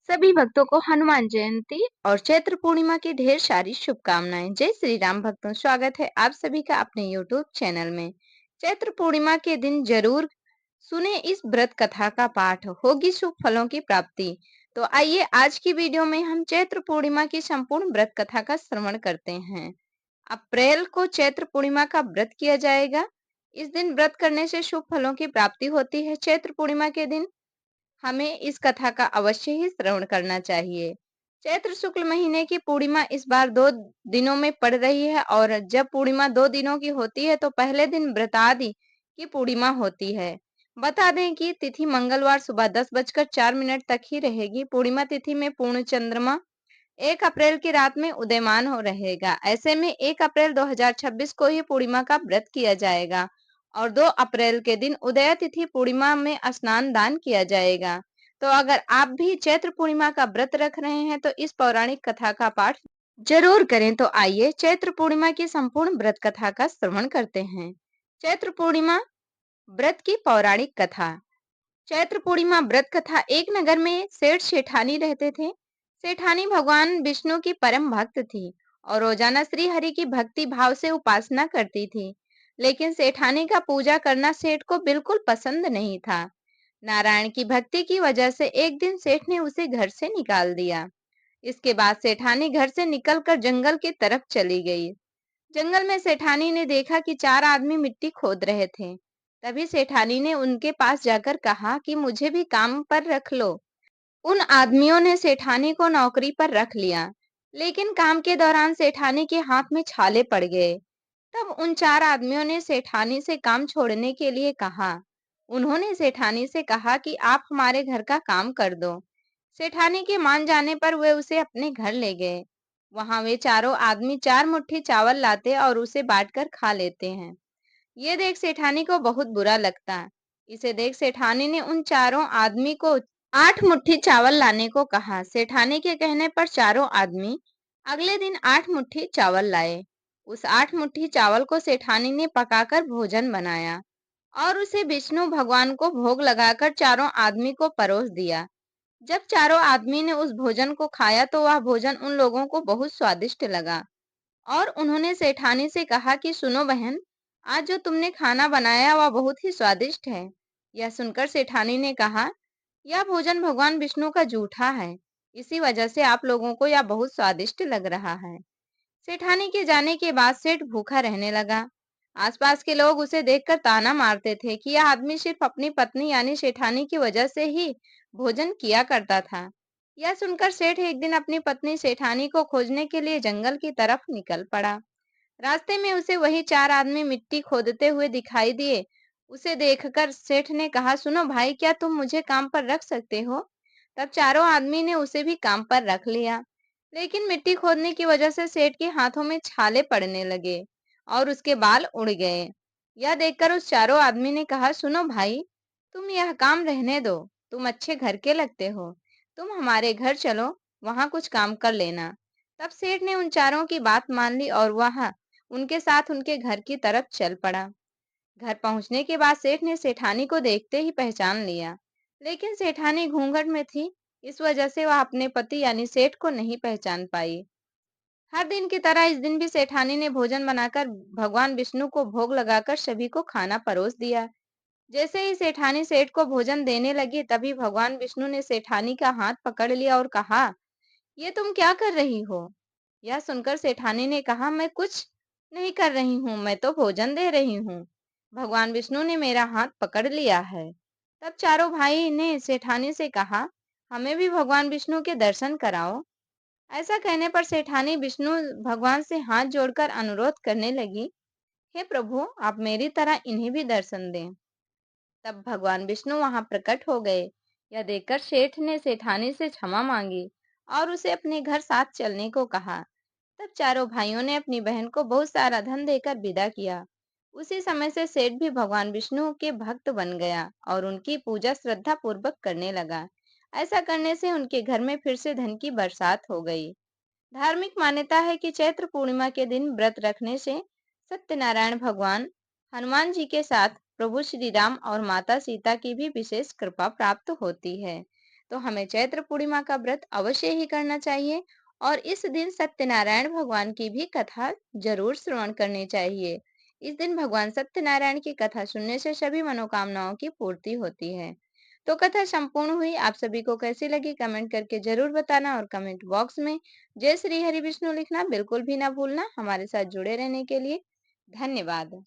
सभी भक्तों को हनुमान जयंती और चैत्र पूर्णिमा की ढेर सारी शुभकामनाएं। जय श्री राम भक्तों, स्वागत है आप सभी का अपने यूट्यूब चैनल में। चैत्र पूर्णिमा के दिन जरूर सुने इस व्रत कथा का पाठ, होगी शुभ फलों की प्राप्ति। तो आइए आज की वीडियो में हम चैत्र पूर्णिमा की संपूर्ण व्रत कथा का श्रवण करते हैं। अप्रैल को चैत्र पूर्णिमा का व्रत किया जाएगा। इस दिन व्रत करने से शुभ फलों की प्राप्ति होती है। चैत्र पूर्णिमा के दिन हमें इस कथा का अवश्य ही श्रवण करना चाहिए। चैत्र शुक्ल महीने की पूर्णिमा इस बार 2 दिनों में पड़ रही है और जब पूर्णिमा 2 दिनों की होती है तो पहले दिन व्रतादि की पूर्णिमा होती है। बता दें कि तिथि मंगलवार सुबह 10:04 तक ही रहेगी। पूर्णिमा तिथि में पूर्ण चंद्रमा 1 अप्रैल की रात में उदयमान हो रहेगा। ऐसे में 1 अप्रैल 2026 को ही पूर्णिमा का व्रत किया जाएगा और 2 अप्रैल के दिन उदय तिथि पूर्णिमा में स्नान दान किया जाएगा। तो अगर आप भी चैत्र पूर्णिमा का व्रत रख रहे हैं तो इस पौराणिक कथा का पाठ जरूर करें। तो आइए चैत्र पूर्णिमा की संपूर्ण व्रत कथा का श्रवण करते हैं। चैत्र पूर्णिमा व्रत की पौराणिक कथा। चैत्र पूर्णिमा व्रत कथा। एक नगर में सेठ सेठानी रहते थे। सेठानी भगवान विष्णु की परम भक्त थी और रोजाना श्री हरि की भक्ति भाव से उपासना करती थी। लेकिन सेठानी का पूजा करना सेठ को बिल्कुल पसंद नहीं था। नारायण की भक्ति की वजह से एक दिन सेठ ने उसे घर से निकाल दिया। इसके बाद सेठानी घर से निकलकर जंगल की तरफ चली गई। जंगल में सेठानी ने देखा कि 4 आदमी मिट्टी खोद रहे थे। तभी सेठानी ने उनके पास जाकर कहा कि मुझे भी काम पर रख लो। उन आदमियों ने सेठानी को नौकरी पर रख लिया, लेकिन काम के दौरान सेठानी के हाथ में छाले पड़ गए। तब उन 4 आदमियों ने सेठानी से काम छोड़ने के लिए कहा। उन्होंने सेठानी से कहा कि आप हमारे घर का काम कर दो। सेठानी के मान जाने पर वे उसे अपने घर ले गए। वहां वे चारों आदमी 4 मुट्ठी चावल लाते और उसे बांटकर खा लेते हैं। ये देख सेठानी को बहुत बुरा लगता। इसे देख सेठानी ने उन चारों आदमी को 8 मुट्ठी चावल लाने को कहा। सेठानी के कहने पर चारों आदमी अगले दिन 8 मुट्ठी चावल लाए। उस 8 मुट्ठी चावल को सेठानी ने पकाकर भोजन बनाया और उसे विष्णु भगवान को भोग लगाकर चारों आदमी को परोस दिया। जब चारों आदमी ने उस भोजन को खाया तो वह भोजन उन लोगों को बहुत स्वादिष्ट लगा और उन्होंने सेठानी से कहा कि सुनो बहन, आज जो तुमने खाना बनाया वह बहुत ही स्वादिष्ट है। यह सुनकर सेठानी ने कहा, यह भोजन भगवान विष्णु का जूठा है, इसी वजह से आप लोगों को यह बहुत स्वादिष्ट लग रहा है। सेठानी के जाने के बाद सेठ भूखा रहने लगा। आसपास के लोग उसे देखकर ताना मारते थे कि यह आदमी सिर्फ अपनी पत्नी यानी सेठानी की वजह से ही भोजन किया करता था। यह सुनकर सेठ एक दिन अपनी पत्नी सेठानी को खोजने के लिए जंगल की तरफ निकल पड़ा। रास्ते में उसे वही 4 आदमी मिट्टी खोदते हुए दिखाई दिए। उसे देखकर सेठ ने कहा, सुनो भाई, क्या तुम मुझे काम पर रख सकते हो? तब चारों आदमी ने उसे भी काम पर रख लिया। लेकिन मिट्टी खोदने की वजह से सेठ के हाथों में छाले पड़ने लगे और उसके बाल उड़ गए। यह देखकर उस चारों आदमी ने कहा, सुनो भाई, तुम यह काम रहने दो। तुम अच्छे घर के लगते हो, तुम हमारे घर चलो, वहां कुछ काम कर लेना। तब सेठ ने उन चारों की बात मान ली और वह उनके साथ उनके घर की तरफ चल पड़ा। घर पहुंचने के बाद सेठ ने सेठानी को देखते ही पहचान लिया, लेकिन सेठानी घूंघट में थी। इस वजह से वह अपने पति यानी सेठ को नहीं पहचान पाई। हर दिन की तरह इस दिन भी सेठानी ने भोजन बनाकर भगवान विष्णु को भोग लगाकर सभी को खाना परोस दिया। जैसे ही सेठानी सेठ को भोजन देने लगी तभी भगवान विष्णु ने सेठानी का हाथ पकड़ लिया और कहा, ये तुम क्या कर रही हो? यह सुनकर सेठानी ने कहा, मैं कुछ नहीं कर रही हूँ, मैं तो भोजन दे रही हूँ। भगवान विष्णु ने मेरा हाथ पकड़ लिया है। तब चारों भाई ने सेठानी से कहा, हमें भी भगवान विष्णु के दर्शन कराओ। ऐसा कहने पर सेठानी विष्णु भगवान से हाथ जोड़कर अनुरोध करने लगी, हे प्रभु, आप मेरी तरह इन्हें भी दर्शन दें। तब भगवान विष्णु वहां प्रकट हो गए। यह देखकर सेठ ने सेठानी से क्षमा मांगी और उसे अपने घर साथ चलने को कहा। तब चारों भाइयों ने अपनी बहन को बहुत सारा धन देकर विदा किया। उसी समय से सेठ भी भगवान विष्णु के भक्त बन गया और उनकी पूजा श्रद्धा पूर्वक करने लगा। ऐसा करने से उनके घर में फिर से धन की बरसात हो गई। धार्मिक मान्यता है कि चैत्र पूर्णिमा के दिन व्रत रखने से सत्यनारायण भगवान हनुमान जी के साथ प्रभु श्री राम और माता सीता की भी विशेष कृपा प्राप्त होती है। तो हमें चैत्र पूर्णिमा का व्रत अवश्य ही करना चाहिए और इस दिन सत्यनारायण भगवान की भी कथा जरूर श्रवण करनी चाहिए। इस दिन भगवान सत्यनारायण की कथा सुनने से सभी मनोकामनाओं की पूर्ति होती है। तो कथा संपूर्ण हुई। आप सभी को कैसी लगी कमेंट करके जरूर बताना और कमेंट बॉक्स में जय श्री हरि विष्णु लिखना बिल्कुल भी ना भूलना। हमारे साथ जुड़े रहने के लिए धन्यवाद।